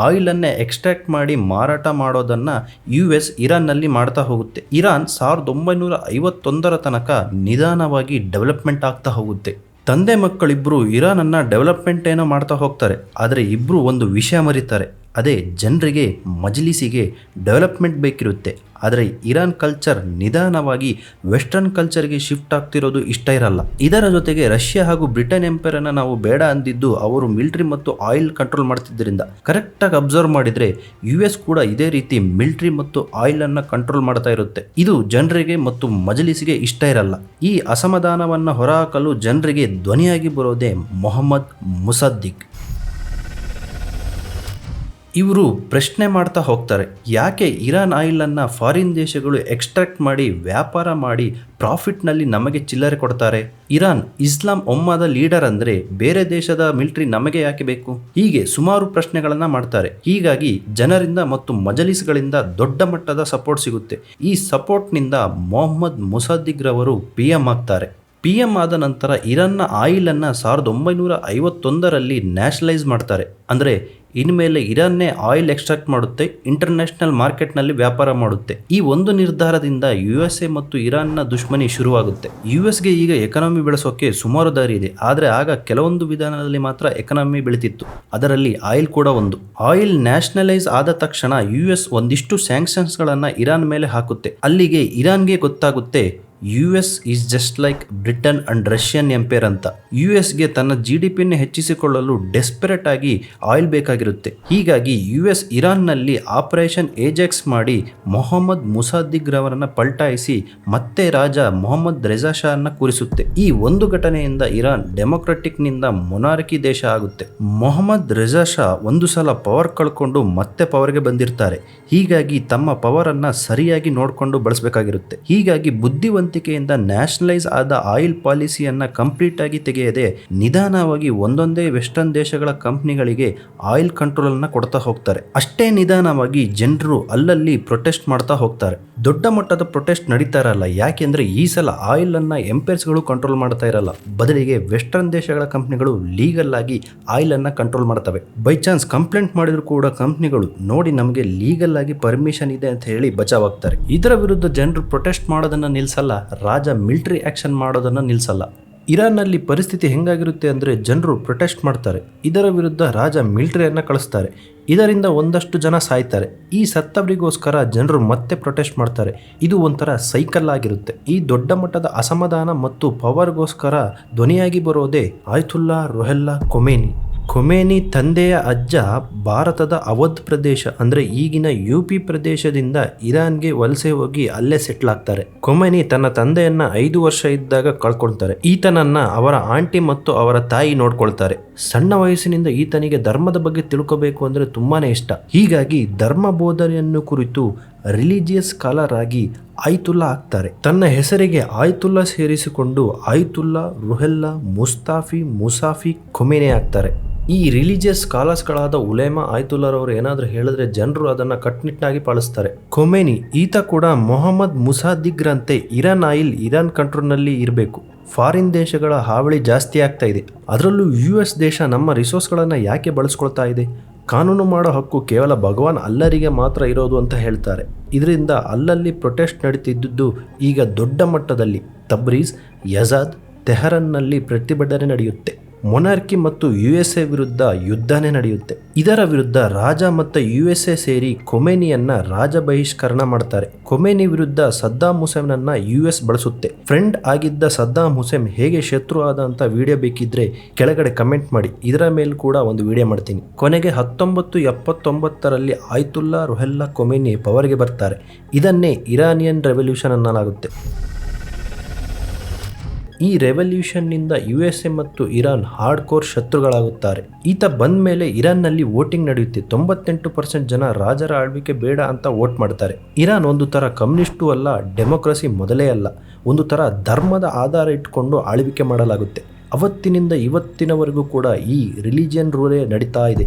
ಆಯಿಲ್ ಅನ್ನ ಎಕ್ಸ್ಟ್ರಾಕ್ಟ್ ಮಾಡಿ ಮಾರಾಟ ಮಾಡೋದನ್ನ US ಇರಾನ್ನಲ್ಲಿ ಮಾಡ್ತಾ ಹೋಗುತ್ತೆ. ಇರಾನ್ 1951ರ ತನಕ ನಿಧಾನವಾಗಿ ಡೆವಲಪ್ಮೆಂಟ್ ಆಗ್ತಾ ಹೋಗುತ್ತೆ. ತಂದೆ ಮಕ್ಕಳಿಬ್ರು ಇರಾನನ್ನ ಡೆವಲಪ್ಮೆಂಟ್ ಏನೋ ಮಾಡ್ತಾ ಹೋಗ್ತಾರೆ. ಆದರೆ ಇಬ್ರು ಒಂದು ವಿಷಯ ಮರೀತಾರೆ, ಅದೇ ಜನರಿಗೆ, ಮಜ್ಲಿಸಿಗೆ ಡೆವಲಪ್ಮೆಂಟ್ ಬೇಕಿರುತ್ತೆ. ಆದರೆ ಇರಾನ್ ಕಲ್ಚರ್ ನಿಧಾನವಾಗಿ ವೆಸ್ಟರ್ನ್ ಕಲ್ಚರ್ಗೆ ಶಿಫ್ಟ್ ಆಗ್ತಿರೋದು ಇಷ್ಟ ಇರಲ್ಲ. ಇದರ ಜೊತೆಗೆ ರಷ್ಯಾ ಹಾಗೂ ಬ್ರಿಟನ್ ಎಂಪೈರ್ ಅನ್ನ ನಾವು ಬೇಡ ಅಂದಿದ್ದು ಅವರು ಮಿಲಿಟರಿ ಮತ್ತು ಆಯಿಲ್ ಕಂಟ್ರೋಲ್ ಮಾಡ್ತಿದ್ದರಿಂದ. ಕರೆಕ್ಟಾಗಿ ಅಬ್ಸರ್ವ್ ಮಾಡಿದ್ರೆ US ಕೂಡ ಇದೇ ರೀತಿ ಮಿಲಿಟರಿ ಮತ್ತು ಆಯಿಲ್ ಅನ್ನ ಕಂಟ್ರೋಲ್ ಮಾಡ್ತಾ ಇರುತ್ತೆ. ಇದು ಜನರಿಗೆ ಮತ್ತು ಮಜ್ಲಿಸಿಗೆ ಇಷ್ಟ ಇರಲ್ಲ. ಈ ಅಸಮಾಧಾನವನ್ನ ಹೊರಹಾಕಲು ಜನರಿಗೆ ಧ್ವನಿಯಾಗಿ ಬರೋದೇ ಮೊಹಮ್ಮದ್ ಮುಸದ್ದಿಕ್. ಇವರು ಪ್ರಶ್ನೆ ಮಾಡ್ತಾ ಹೋಗ್ತಾರೆ, ಯಾಕೆ ಇರಾನ್ ಆಯಿಲನ್ನು ಫಾರಿನ್ ದೇಶಗಳು ಎಕ್ಸ್ಟ್ರಾಕ್ಟ್ ಮಾಡಿ ವ್ಯಾಪಾರ ಮಾಡಿ ಪ್ರಾಫಿಟ್ನಲ್ಲಿ ನಮಗೆ ಚಿಲ್ಲರೆ ಕೊಡ್ತಾರೆ? ಇರಾನ್ ಇಸ್ಲಾಂ ಒಮ್ಮದ ಲೀಡರ್ ಅಂದರೆ ಬೇರೆ ದೇಶದ ಮಿಲಿಟರಿ ನಮಗೆ ಯಾಕೆ ಬೇಕು? ಹೀಗೆ ಸುಮಾರು ಪ್ರಶ್ನೆಗಳನ್ನು ಮಾಡ್ತಾರೆ. ಹೀಗಾಗಿ ಜನರಿಂದ ಮತ್ತು ಮಜಲಿಸ್ಗಳಿಂದ ದೊಡ್ಡ ಮಟ್ಟದ ಸಪೋರ್ಟ್ ಸಿಗುತ್ತೆ. ಈ ಸಪೋರ್ಟ್ನಿಂದ ಮೊಹಮ್ಮದ್ ಮುಸಾದಿಕ್ ರವರು PM ಆಗ್ತಾರೆ. PM ಆದ ನಂತರ ಇರಾನ್ನ ಆಯಿಲನ್ನು 1951ರಲ್ಲಿ ನ್ಯಾಷನಲೈಸ್ ಮಾಡ್ತಾರೆ. ಅಂದರೆ ಇನ್ಮೇಲೆ ಇರಾನ್ನೇ ಆಯಿಲ್ ಎಕ್ಸ್ಟ್ರಾಕ್ಟ್ ಮಾಡುತ್ತೆ, ಇಂಟರ್ನ್ಯಾಷನಲ್ ಮಾರ್ಕೆಟ್ನಲ್ಲಿ ವ್ಯಾಪಾರ ಮಾಡುತ್ತೆ. ಈ ಒಂದು ನಿರ್ಧಾರದಿಂದ USA ಮತ್ತು ಇರಾನ್ನ ದುಶ್ಮನಿ ಶುರುವಾಗುತ್ತೆ. USಗೆ ಈಗ ಎಕಾನಮಿ ಬೆಳೆಸೋಕೆ ಸುಮಾರು ದಾರಿ ಇದೆ, ಆದರೆ ಆಗ ಕೆಲವೊಂದು ವಿಧಾನದಲ್ಲಿ ಮಾತ್ರ ಎಕಾನಮಿ ಬೆಳೀತಿತ್ತು. ಅದರಲ್ಲಿ ಆಯಿಲ್ ಕೂಡ ಒಂದು. ಆಯಿಲ್ ನ್ಯಾಷನಲೈಸ್ ಆದ ತಕ್ಷಣ US ಒಂದಿಷ್ಟು ಸ್ಯಾಂಕ್ಷನ್ಸ್ಗಳನ್ನು ಇರಾನ್ ಮೇಲೆ ಹಾಕುತ್ತೆ. ಅಲ್ಲಿಗೆ ಇರಾನ್ಗೆ ಗೊತ್ತಾಗುತ್ತೆ US is just like Britain and Russian empire ಅಂತ. USಗೆ ತನ್ನ GDPಯನ್ನು ಹೆಚ್ಚಿಸಿಕೊಳ್ಳಲು ಡೆಸ್ಪರೇಟ್ ಆಗಿ ಆಯಿಲ್ ಬೇಕಾಗಿರುತ್ತೆ. ಹೀಗಾಗಿ US ಇರಾನ್ನಲ್ಲಿ ಆಪರೇಷನ್ ಏಜೆಕ್ಸ್ ಮಾಡಿ ಮೊಹಮ್ಮದ್ ಮುಸಾದಿಕ್ ರವರನ್ನ ಪಲ್ಟಾಯಿಸಿ ಮತ್ತೆ ರಾಜ ಮೊಹಮ್ಮದ್ ರೆಜಾ ಶಾನ್ನ ಕೂರಿಸುತ್ತೆ. ಈ ಒಂದು ಘಟನೆಯಿಂದ ಇರಾನ್ ಡೆಮೊಕ್ರೆಟಿಕ್ನಿಂದ ಮೊನಾರ್ಕಿ ದೇಶ ಆಗುತ್ತೆ. ಮೊಹಮ್ಮದ್ ರೆಜಾ ಶಾ ಒಂದು ಸಲ ಪವರ್ ಕಳ್ಕೊಂಡು ಮತ್ತೆ ಪವರ್ಗೆ ಬಂದಿರ್ತಾರೆ. ಹೀಗಾಗಿ ತಮ್ಮ ಪವರನ್ನು ಸರಿಯಾಗಿ ನೋಡಿಕೊಂಡು ಬಳಸಬೇಕಾಗಿರುತ್ತೆ. ಹೀಗಾಗಿ ಬುದ್ಧಿವಂತಿಕೆಯಿಂದ ನ್ಯಾಷನಲೈಸ್ ಆದ ಆಯಿಲ್ ಪಾಲಿಸಿಯನ್ನು ಕಂಪ್ಲೀಟ್ ಆಗಿ ತೆಗೆಯದೆ ನಿಧಾನವಾಗಿ ಒಂದೊಂದೇ ವೆಸ್ಟರ್ನ್ ದೇಶಗಳ ಕಂಪ್ನಿಗಳಿಗೆ ಆಯಿಲ್ ಕಂಟ್ರೋಲ್ ಅನ್ನು ಕೊಡ್ತಾ ಹೋಗ್ತಾರೆ. ಅಷ್ಟೇ ನಿಧಾನವಾಗಿ ಜನರು ಅಲ್ಲಲ್ಲಿ ಪ್ರೊಟೆಸ್ಟ್ ಮಾಡ್ತಾ ಹೋಗ್ತಾರೆ. ದೊಡ್ಡ ಮಟ್ಟದ ಪ್ರೊಟೆಸ್ಟ್ ನಡೀತಾ ಇರಲ್ಲ. ಯಾಕೆಂದ್ರೆ ಈ ಸಲ ಆಯಿಲ್ ಅನ್ನ ಎಂಪೈರ್ಸ್ಗಳು ಕಂಟ್ರೋಲ್ ಮಾಡ್ತಾ ಇರಲ್ಲ, ಬದಲಿಗೆ ವೆಸ್ಟರ್ನ್ ದೇಶಗಳ ಕಂಪ್ನಿಗಳು ಲೀಗಲ್ ಆಗಿ ಆಯಿಲ್ ಅನ್ನ ಕಂಟ್ರೋಲ್ ಮಾಡ್ತವೆ. ಬೈ ಚಾನ್ಸ್ ಕಂಪ್ಲೇಂಟ್ ಮಾಡಿದ್ರು ಕೂಡ ಕಂಪ್ನಿಗಳು ನೋಡಿ ನಮಗೆ ಲೀಗಲ್ ಆಗಿ ಪರ್ಮಿಷನ್ ಇದೆ ಅಂತ ಹೇಳಿ ಬಚಾವಾಗ್ತಾರೆ. ಇದರ ವಿರುದ್ಧ ಜನರು ಪ್ರೊಟೆಸ್ಟ್ ಮಾಡೋದನ್ನ ನಿಲ್ಸಲ್ಲ, ರಾಜ ಮಿಲಿಟರಿ ಆಕ್ಷನ್ ಮಾಡೋದನ್ನ ನಿಲ್ಸಲ್ಲ. ಇರಾನ್ನಲ್ಲಿ ಪರಿಸ್ಥಿತಿ ಹೆಂಗಾಗಿರುತ್ತೆ ಅಂದರೆ ಜನರು ಪ್ರೊಟೆಸ್ಟ್ ಮಾಡ್ತಾರೆ, ಇದರ ವಿರುದ್ಧ ರಾಜ ಮಿಲಿಟರಿಯನ್ನು ಕಳಿಸ್ತಾರೆ. ಇದರಿಂದ ಒಂದಷ್ಟು ಜನ ಸಾಯ್ತಾರೆ. ಈ ಸತ್ತವರಿಗೋಸ್ಕರ ಜನರು ಮತ್ತೆ ಪ್ರೊಟೆಸ್ಟ್ ಮಾಡ್ತಾರೆ. ಇದು ಒಂಥರ ಸೈಕಲ್ ಆಗಿರುತ್ತೆ. ಈ ದೊಡ್ಡ ಮಟ್ಟದ ಅಸಮಾಧಾನ ಮತ್ತು ಪವರ್ಗೋಸ್ಕರ ಧ್ವನಿಯಾಗಿ ಬರೋದೇ ಆಯತುಲ್ಲಾ ರುಹಲ್ಲಾ ಖೊಮೇನಿ. ಖೊಮೇನಿ ತಂದೆಯ ಅಜ್ಜ ಭಾರತದ ಅವಧ್ ಪ್ರದೇಶ ಅಂದರೆ ಈಗಿನ UP ಪ್ರದೇಶದಿಂದ ಇರಾನ್ಗೆ ವಲಸೆ ಹೋಗಿ ಅಲ್ಲೇ ಸೆಟ್ಲ್ ಆಗ್ತಾರೆ. ಖೊಮೇನಿ ತನ್ನ ತಂದೆಯನ್ನ 5 ವರ್ಷ ಇದ್ದಾಗ ಕಳ್ಕೊಳ್ತಾರೆ. ಈತನನ್ನ ಅವರ ಆಂಟಿ ಮತ್ತು ಅವರ ತಾಯಿ ನೋಡ್ಕೊಳ್ತಾರೆ. ಸಣ್ಣ ವಯಸ್ಸಿನಿಂದ ಈತನಿಗೆ ಧರ್ಮದ ಬಗ್ಗೆ ತಿಳ್ಕೋಬೇಕು ಅಂದರೆ ತುಂಬಾನೇ ಇಷ್ಟ. ಹೀಗಾಗಿ ಧರ್ಮ ಬೋಧನೆಯನ್ನು ಕುರಿತು ರಿಲಿಜಿಯಸ್ ಸ್ಕಾಲರ್ ಆಗಿ ಆಯತುಲ್ಲಾ ಆಗ್ತಾರೆ. ತನ್ನ ಹೆಸರಿಗೆ ಆಯತುಲ್ಲಾ ಸೇರಿಸಿಕೊಂಡು ಆಯತುಲ್ಲಾ ರುಹಲ್ಲಾ ಮುಸಾಫಿ ಖೊಮೇನಿ ಆಗ್ತಾರೆ. ಈ ರಿಲಿಜಿಯಸ್ ಸ್ಕಾಲರ್ಸ್ಗಳಾದ ಉಲೇಮಾ ಆಯತುಲ್ಲಾರವರು ಏನಾದರೂ ಹೇಳಿದ್ರೆ ಜನರು ಅದನ್ನು ಕಟ್ಟುನಿಟ್ಟಾಗಿ ಪಾಲಿಸ್ತಾರೆ. ಖೊಮೇನಿ ಈತ ಕೂಡ ಮೊಹಮ್ಮದ್ ಮುಸಾದಿಕ್ರಂತೆ ಇರಾನ್ ಆಯಿಲ್ ಇರಾನ್ ಕಂಟ್ರೋಲ್ನಲ್ಲಿ ಇರಬೇಕು. ಫಾರಿನ್ ದೇಶಗಳ ಹಾವಳಿ ಜಾಸ್ತಿ ಆಗ್ತಾ ಇದೆ. ಅದರಲ್ಲೂ US ದೇಶ ನಮ್ಮ ರಿಸೋರ್ಸ್ಗಳನ್ನು ಯಾಕೆ ಬಳಸ್ಕೊಳ್ತಾ ಇದೆ? ಕಾನೂನು ಮಾಡೋ ಹಕ್ಕು ಕೇವಲ ಭಗವಾನ್ ಅಲ್ಲರಿಗೆ ಮಾತ್ರ ಇರೋದು ಅಂತ ಹೇಳ್ತಾರೆ. ಇದರಿಂದ ಅಲ್ಲಲ್ಲಿ ಪ್ರೊಟೆಸ್ಟ್ ನಡೀತಿದ್ದು ಈಗ ದೊಡ್ಡ ಮಟ್ಟದಲ್ಲಿ ತಬ್ರೀಜ್, ಯಜಾದ್, ತೆಹರನ್ನಲ್ಲಿ ಪ್ರತಿಭಟನೆ ನಡೆಯುತ್ತೆ. ಮೊನಾರ್ಕಿ ಮತ್ತು USA ವಿರುದ್ಧ ಯುದ್ಧನೇ ನಡೆಯುತ್ತೆ. ಇದರ ವಿರುದ್ಧ ರಾಜ ಮತ್ತು USA ಸೇರಿ ಖೊಮೇನಿಯನ್ನ ರಾಜ ಬಹಿಷ್ಕರಣ ಮಾಡ್ತಾರೆ. ಖೊಮೇನಿ ವಿರುದ್ಧ ಸದ್ದಾಂ ಹುಸೇನನ್ನ US ಬಳಸುತ್ತೆ. ಫ್ರೆಂಡ್ ಆಗಿದ್ದ ಸದ್ದಾಂ ಹುಸೇನ್ ಹೇಗೆ ಶತ್ರು ಆದ ಅಂತ ವಿಡಿಯೋ ಬೇಕಿದ್ರೆ ಕೆಳಗಡೆ ಕಮೆಂಟ್ ಮಾಡಿ, ಇದರ ಮೇಲೆ ಕೂಡ ಒಂದು ವಿಡಿಯೋ ಮಾಡ್ತೀನಿ. ಕೊನೆಗೆ 1979ರಲ್ಲಿ ಆಯತುಲ್ಲಾ ರುಹಲ್ಲಾ ಖೊಮೇನಿ ಪವರ್ಗೆ ಬರ್ತಾರೆ. ಇದನ್ನೇ ಇರಾನಿಯನ್ ರೆವಲ್ಯೂಷನ್ ಅನ್ನಲಾಗುತ್ತೆ. ಈ ರೆವಲ್ಯೂಷನ್ನಿಂದ USA ಮತ್ತು ಇರಾನ್ ಹಾರ್ಡ್ ಕೋರ್ ಶತ್ರುಗಳಾಗುತ್ತಾರೆ. ಈತ ಬಂದ ಮೇಲೆ ಇರಾನ್ನಲ್ಲಿ ವೋಟಿಂಗ್ ನಡೆಯುತ್ತೆ. 98% ಜನ ರಾಜರ ಆಳ್ವಿಕೆ ಬೇಡ ಅಂತ ವೋಟ್ ಮಾಡ್ತಾರೆ. ಇರಾನ್ ಒಂದು ಥರ ಕಮ್ಯುನಿಸ್ಟು ಅಲ್ಲ, ಡೆಮೊಕ್ರಸಿ ಮೊದಲೇ ಅಲ್ಲ. ಒಂದು ಥರ ಧರ್ಮದ ಆಧಾರ ಇಟ್ಕೊಂಡು ಆಳ್ವಿಕೆ ಮಾಡಲಾಗುತ್ತೆ. ಅವತ್ತಿನಿಂದ ಇವತ್ತಿನವರೆಗೂ ಕೂಡ ಈ ರಿಲಿಜಿಯನ್ ರೂಲೇ ನಡೀತಾ ಇದೆ.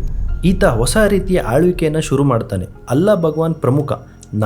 ಈತ ಹೊಸ ರೀತಿಯ ಆಳ್ವಿಕೆಯನ್ನು ಶುರು ಮಾಡ್ತಾನೆ. ಅಲ್ಲಾ ಭಗವಾನ್ ಪ್ರಮುಖ,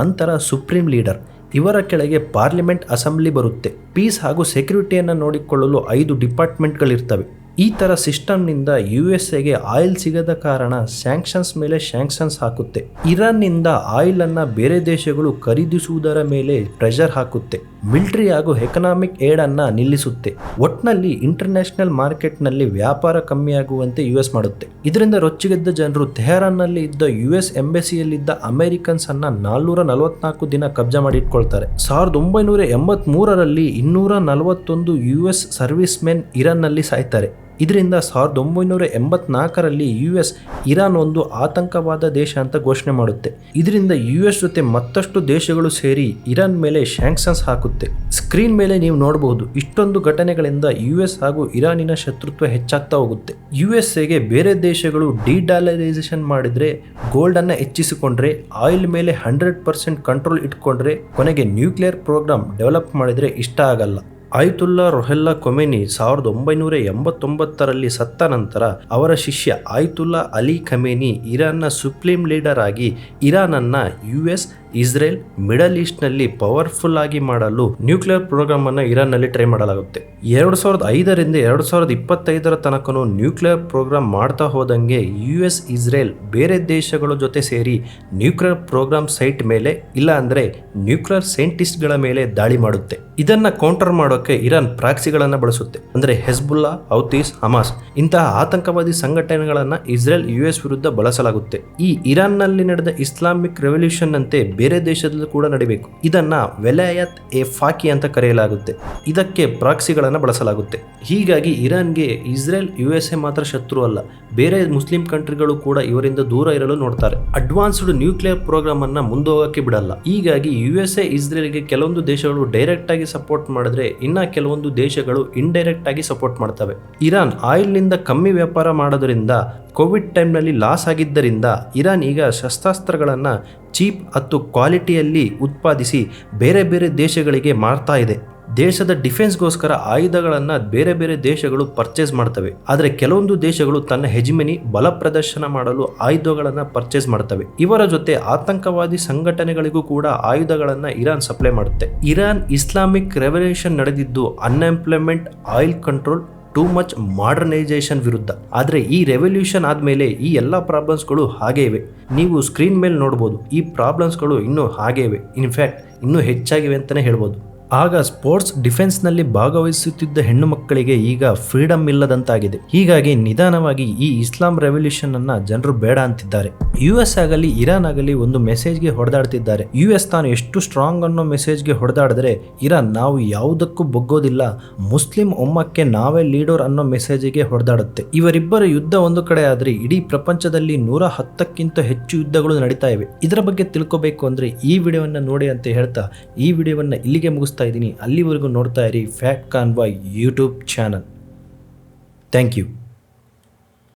ನಂತರ ಸುಪ್ರೀಂ ಲೀಡರ್, ಇವರ ಕೆಳಗೆ ಪಾರ್ಲಿಮೆಂಟ್ ಅಸೆಂಬ್ಲಿ ಬರುತ್ತೆ. ಪೀಸ್ ಹಾಗೂ ಸೆಕ್ಯೂರಿಟಿಯನ್ನು ನೋಡಿಕೊಳ್ಳಲು 5 ಡಿಪಾರ್ಟ್ಮೆಂಟ್ಗಳಿರ್ತವೆ. ಈ ಥರ ಸಿಸ್ಟಮ್ನಿಂದ USAಗೆ ಆಯಿಲ್ ಸಿಗದ ಕಾರಣ ಸ್ಯಾಂಕ್ಷನ್ಸ್ ಮೇಲೆ ಸ್ಯಾಂಕ್ಷನ್ಸ್ ಹಾಕುತ್ತೆ. ಇರಾನ್ನಿಂದ ಆಯಿಲನ್ನು ಬೇರೆ ದೇಶಗಳು ಖರೀದಿಸುವುದರ ಮೇಲೆ ಪ್ರೆಷರ್ ಹಾಕುತ್ತೆ. ಮಿಲಿಟರಿ ಹಾಗೂ ಎಕನಾಮಿಕ್ ಏಡನ್ನು ನಿಲ್ಲಿಸುತ್ತೆ. ಒಟ್ನಲ್ಲಿ ಇಂಟರ್ನ್ಯಾಷನಲ್ ಮಾರ್ಕೆಟ್ನಲ್ಲಿ ವ್ಯಾಪಾರ ಕಮ್ಮಿಯಾಗುವಂತೆ US ಮಾಡುತ್ತೆ. ಇದರಿಂದ ರೊಚ್ಚಿಗೆದ್ದ ಜನರು ತೆಹರಾನ್ನಲ್ಲಿ ಇದ್ದ US ಎಂಬಸಿಯಲ್ಲಿದ್ದ ಅಮೆರಿಕನ್ಸ್ ಅನ್ನ 444 ದಿನ ಕಬ್ಜಾ ಮಾಡಿಟ್ಕೊಳ್ತಾರೆ. 1983ರಲ್ಲಿ 241 US ಸರ್ವಿಸ್ ಮೆನ್ ಇರಾನ್ನಲ್ಲಿ ಸಾಯ್ತಾರೆ. ಇದರಿಂದ 1984ರಲ್ಲಿ US ಇರಾನ್ ಒಂದು ಆತಂಕವಾದ ದೇಶ ಅಂತ ಘೋಷಣೆ ಮಾಡುತ್ತೆ. ಇದರಿಂದ US ಜೊತೆ ಮತ್ತಷ್ಟು ದೇಶಗಳು ಸೇರಿ ಇರಾನ್ ಮೇಲೆ ಸ್ಯಾಂಕ್ಷನ್ಸ್ ಹಾಕುತ್ತೆ. ಸ್ಕ್ರೀನ್ ಮೇಲೆ ನೀವು ನೋಡಬಹುದು, ಇಷ್ಟೊಂದು ಘಟನೆಗಳಿಂದ US ಹಾಗೂ ಇರಾನಿನ ಶತ್ರುತ್ವ ಹೆಚ್ಚಾಗ್ತಾ ಹೋಗುತ್ತೆ. USAಗೆ ಬೇರೆ ದೇಶಗಳು ಡಿಡಾಲರೈಸೇಷನ್ ಮಾಡಿದ್ರೆ, ಗೋಲ್ಡ್ ಅನ್ನ ಹೆಚ್ಚಿಸಿಕೊಂಡ್ರೆ, ಆಯಿಲ್ ಮೇಲೆ 100% ಕಂಟ್ರೋಲ್ ಇಟ್ಕೊಂಡ್ರೆ, ಕೊನೆಗೆ ನ್ಯೂಕ್ಲಿಯರ್ ಪ್ರೋಗ್ರಾಮ್ ಡೆವಲಪ್ ಮಾಡಿದ್ರೆ ಇಷ್ಟ ಆಗಲ್ಲ. ಆಯತುಲ್ಲಾ ರುಹಲ್ಲಾ ಖೊಮೇನಿ 1989ರಲ್ಲಿ ಸತ್ತ ನಂತರ ಅವರ ಶಿಷ್ಯ ಆಯತುಲ್ಲಾ ಅಲಿ ಖಮೇನಿ ಇರಾನ್ನ ಸುಪ್ರೀಂ ಲೀಡರ್ ಆಗಿ ಇರಾನನ್ನ US, ಇಸ್ರೇಲ್, ಮಿಡಲ್ ಈಸ್ಟ್ನಲ್ಲಿ ಪವರ್ಫುಲ್ ಆಗಿ ಮಾಡಲು ನ್ಯೂಕ್ಲಿಯರ್ ಪ್ರೋಗ್ರಾಮ್ ಅನ್ನು ಇರಾನ್ನಲ್ಲಿ ಟ್ರೈ ಮಾಡಲಾಗುತ್ತೆ. 2005ರಿಂದ 2025 ತನಕನೂ ನ್ಯೂಕ್ಲಿಯರ್ ಪ್ರೋಗ್ರಾಮ್ ಮಾಡ್ತಾ ಹೋದಂಗೆ US, ಇಸ್ರೇಲ್ ಬೇರೆ ದೇಶಗಳ ಜೊತೆ ಸೇರಿ ನ್ಯೂಕ್ಲಿಯರ್ ಪ್ರೋಗ್ರಾಮ್ ಸೈಟ್ ಮೇಲೆ ಇಲ್ಲ ಅಂದ್ರೆ ನ್ಯೂಕ್ಲಿಯರ್ ಸೈಂಟಿಸ್ಟ್ಗಳ ಮೇಲೆ ದಾಳಿ ಮಾಡುತ್ತೆ. ಇದನ್ನ ಕೌಂಟರ್ ಮಾಡೋಕೆ ಇರಾನ್ ಪ್ರಾಕ್ಸಿಗಳನ್ನ ಬಳಸುತ್ತೆ. ಅಂದ್ರೆ ಹೆಜ್ಬುಲ್ಲಾ, ಹೌತೀಸ್, ಹಮಾಸ್ ಇಂತಹ ಆತಂಕವಾದಿ ಸಂಘಟನೆಗಳನ್ನ ಇಸ್ರೇಲ್ US ವಿರುದ್ಧ ಬಳಸಲಾಗುತ್ತೆ. ಈ ಇರಾನ್ನಲ್ಲಿ ನಡೆದ ಇಸ್ಲಾಮಿಕ್ ರೆವಲ್ಯೂಷನ್ ಅಂತೆ ಬೇರೆ ದೇಶದಲ್ಲೂ ಕೂಡ ನಡೀಬೇಕು. ಇದನ್ನ ವೆಲಾಯತ್ ಎ ಫಾಕಿ ಅಂತ ಕರೆಯಲಾಗುತ್ತೆ. ಇದಕ್ಕೆ ಪ್ರಾಕ್ಸಿಗಳನ್ನ ಬಳಸಲಾಗುತ್ತೆ. ಹೀಗಾಗಿ ಇರಾನ್ಗೆ ಇಸ್ರೇಲ್ USA ಮಾತ್ರ ಶತ್ರು ಅಲ್ಲ, ಬೇರೆ ಮುಸ್ಲಿಂ ಕಂಟ್ರಿಗಳು ಕೂಡ ಇವರಿಂದ ದೂರ ಇರಲು ನೋಡ್ತಾರೆ. ಅಡ್ವಾನ್ಸ್ಡ್ ನ್ಯೂಕ್ಲಿಯರ್ ಪ್ರೋಗ್ರಾಮ್ ಅನ್ನ ಮುಂದೋಗಕ್ಕೆ ಬಿಡಲ್ಲ. ಹೀಗಾಗಿ USA, ಇಸ್ರೇಲ್ಗೆ ಕೆಲವೊಂದು ದೇಶಗಳು ಡೈರೆಕ್ಟ್ ಆಗಿ ಸಪೋರ್ಟ್ ಮಾಡಿದ್ರೆ, ಇನ್ನ ಕೆಲವೊಂದು ದೇಶಗಳು ಇಂಡೈರೆಕ್ಟ್ ಆಗಿ ಸಪೋರ್ಟ್ ಮಾಡ್ತವೆ. ಇರಾನ್ ಆಯಿಲ್ ನಿಂದ ಕಮ್ಮಿ ವ್ಯಾಪಾರ ಮಾಡೋದ್ರಿಂದ, ಕೋವಿಡ್ ಟೈಮ್ನಲ್ಲಿ ಲಾಸ್ ಆಗಿದ್ದರಿಂದ ಇರಾನ್ ಈಗ ಶಸ್ತ್ರಾಸ್ತ್ರಗಳನ್ನ ಚೀಪ್ ಮತ್ತು ಕ್ವಾಲಿಟಿಯಲ್ಲಿ ಉತ್ಪಾದಿಸಿ ಬೇರೆ ಬೇರೆ ದೇಶಗಳಿಗೆ ಮಾರ್ತಾ ಇದೆ. ದೇಶದ ಡಿಫೆನ್ಸ್ಗೋಸ್ಕರ ಆಯುಧಗಳನ್ನು ಬೇರೆ ಬೇರೆ ದೇಶಗಳು ಪರ್ಚೇಸ್ ಮಾಡ್ತವೆ. ಆದರೆ ಕೆಲವೊಂದು ದೇಶಗಳು ತನ್ನ ಹೆಜಿಮನಿ ಬಲ ಪ್ರದರ್ಶನ ಮಾಡಲು ಆಯುಧಗಳನ್ನು ಪರ್ಚೇಸ್ ಮಾಡ್ತವೆ. ಇವರ ಜೊತೆ ಆತಂಕವಾದಿ ಸಂಘಟನೆಗಳಿಗೂ ಕೂಡ ಆಯುಧಗಳನ್ನು ಇರಾನ್ ಸಪ್ಲೈ ಮಾಡುತ್ತೆ. ಇರಾನ್ ಇಸ್ಲಾಮಿಕ್ ರೆವಲ್ಯೂಷನ್ ನಡೆದಿದ್ದು unemployment, oil control, too much modernisation ವಿರುದ್ಧ. ಆದರೆ ಈ ರೆವಲ್ಯೂಷನ್ ಆದಮೇಲೆ ಈ ಎಲ್ಲ ಪ್ರಾಬ್ಲಮ್ಸ್ಗಳು ಹಾಗೇ ಇವೆ. ನೀವು ಸ್ಕ್ರೀನ್ ಮೇಲೆ ನೋಡ್ಬೋದು, ಈ ಪ್ರಾಬ್ಲಮ್ಸ್ಗಳು ಇನ್ನೂ ಹಾಗೇ ಇವೆ. ಇನ್ಫ್ಯಾಕ್ಟ್ ಇನ್ನೂ ಹೆಚ್ಚಾಗಿವೆ ಅಂತಲೇ ಹೇಳ್ಬೋದು. ಆಗ ಸ್ಪೋರ್ಟ್ಸ್ ಡಿಫೆನ್ಸ್ನಲ್ಲಿ ಭಾಗವಹಿಸುತ್ತಿದ್ದ ಹೆಣ್ಣು ಮಕ್ಕಳಿಗೆ ಈಗ ಫ್ರೀಡಮ್ ಇಲ್ಲದಂತಾಗಿದೆ. ಹೀಗಾಗಿ ನಿಧಾನವಾಗಿ ಈ ಇಸ್ಲಾಂ ರೆವಲ್ಯೂಷನ್ ಅನ್ನ ಜನರು ಬೇಡ ಅಂತಿದ್ದಾರೆ. US ಆಗಲಿ ಇರಾನ್ ಆಗಲಿ ಒಂದು ಮೆಸೇಜ್ಗೆ ಹೊಡೆದಾಡ್ತಿದ್ದಾರೆ. US ತಾನು ಎಷ್ಟು ಸ್ಟ್ರಾಂಗ್ ಅನ್ನೋ ಮೆಸೇಜ್ಗೆ ಹೊಡೆದಾಡಿದ್ರೆ, ಇರಾನ್ ನಾವು ಯಾವುದಕ್ಕೂ ಬೊಗ್ಗೋದಿಲ್ಲ, ಮುಸ್ಲಿಂ ಒಮ್ಮಕ್ಕೆ ನಾವೇ ಲೀಡರ್ ಅನ್ನೋ ಮೆಸೇಜಿಗೆ ಹೊಡೆದಾಡುತ್ತೆ. ಇವರಿಬ್ಬರ ಯುದ್ಧ ಒಂದು ಕಡೆ ಆದ್ರೆ, ಇಡೀ ಪ್ರಪಂಚದಲ್ಲಿ 110ಕ್ಕಿಂತ ಹೆಚ್ಚು ಯುದ್ಧಗಳು ನಡೀತಾ ಇವೆ. ಇದರ ಬಗ್ಗೆ ತಿಳ್ಕೋಬೇಕು ಅಂದ್ರೆ ಈ ವಿಡಿಯೋವನ್ನ ನೋಡಿ ಅಂತ ಹೇಳ್ತಾ ಈ ವಿಡಿಯೋವನ್ನ ಇಲ್ಲಿಗೆ ಮುಗಿಸ್ತಾ ಇದ್ದೀನಿ. ಅಲ್ಲಿವರೆಗೂ ನೋಡ್ತಾ ಇರಿ fact convoy YouTube channel. Thank you.